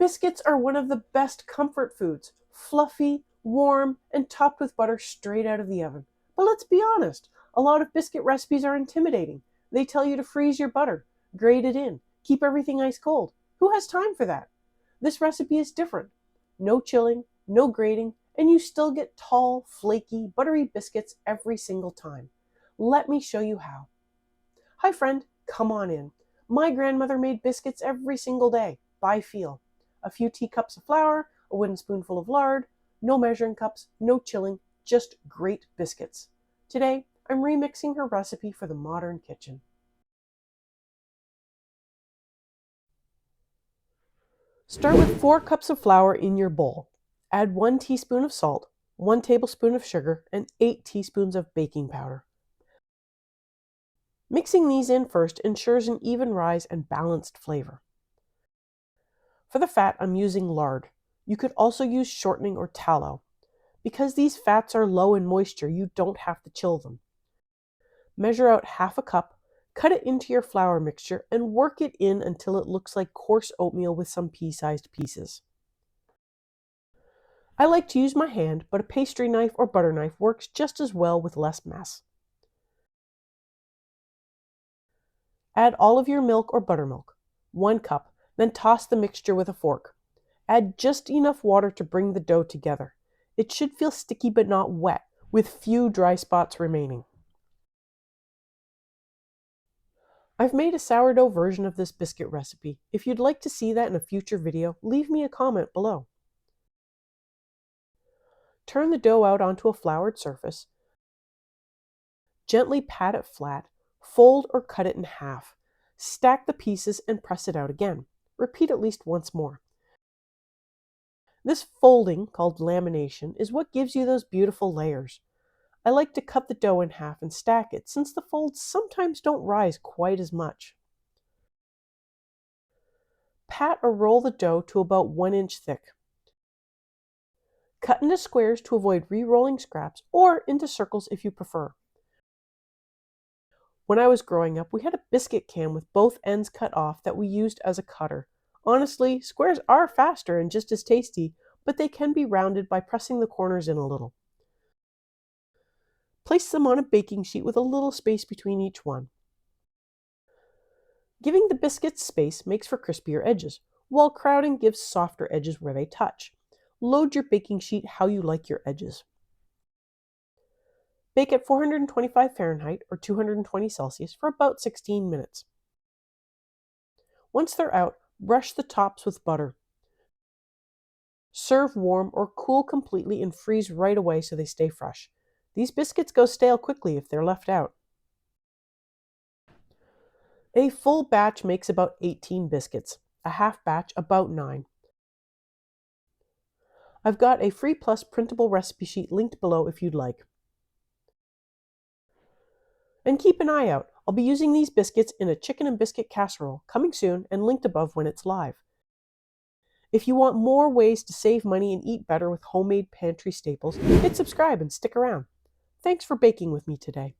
Biscuits are one of the best comfort foods, fluffy, warm, and topped with butter straight out of the oven. But let's be honest, a lot of biscuit recipes are intimidating. They tell you to freeze your butter, grate it in, keep everything ice cold. Who has time for that? This recipe is different. No chilling, no grating, and you still get tall, flaky, buttery biscuits every single time. Let me show you how. Hi friend, come on in. My grandmother made biscuits every single day, by feel. A few teacups of flour, a wooden spoonful of lard, no measuring cups, no chilling, just great biscuits. Today, I'm remixing her recipe for the modern kitchen. Start with 4 cups of flour in your bowl. Add 1 teaspoon of salt, 1 tablespoon of sugar, and 8 teaspoons of baking powder. Mixing these in first ensures an even rise and balanced flavor. For the fat, I'm using lard. You could also use shortening or tallow. Because these fats are low in moisture, you don't have to chill them. Measure out half a cup, cut it into your flour mixture, and work it in until it looks like coarse oatmeal with some pea-sized pieces. I like to use my hand, but a pastry knife or butter knife works just as well with less mess. Add all of your milk or buttermilk, 1 cup, then toss the mixture with a fork. Add just enough water to bring the dough together. It should feel sticky but not wet, with few dry spots remaining. I've made a sourdough version of this biscuit recipe. If you'd like to see that in a future video, leave me a comment below. Turn the dough out onto a floured surface. Gently pat it flat, fold or cut it in half. Stack the pieces and press it out again. Repeat at least once more. This folding, called lamination, is what gives you those beautiful layers. I like to cut the dough in half and stack it, since the folds sometimes don't rise quite as much. Pat or roll the dough to about 1 inch thick. Cut into squares to avoid re-rolling scraps, or into circles if you prefer. When I was growing up, we had a biscuit can with both ends cut off that we used as a cutter. Honestly, squares are faster and just as tasty, but they can be rounded by pressing the corners in a little. Place them on a baking sheet with a little space between each one. Giving the biscuits space makes for crispier edges, while crowding gives softer edges where they touch. Load your baking sheet how you like your edges. Bake at 425 Fahrenheit or 220 Celsius for about 16 minutes. Once they're out, brush the tops with butter. Serve warm or cool completely and freeze right away so they stay fresh. These biscuits go stale quickly if they're left out. A full batch makes about 18 biscuits, a half batch about 9. I've got a free plus printable recipe sheet linked below if you'd like. And keep an eye out. I'll be using these biscuits in a chicken biscuit casserole, coming soon and linked above when it's live. If you want more ways to save money and eat better with homemade pantry staples, hit subscribe and stick around. Thanks for baking with me today.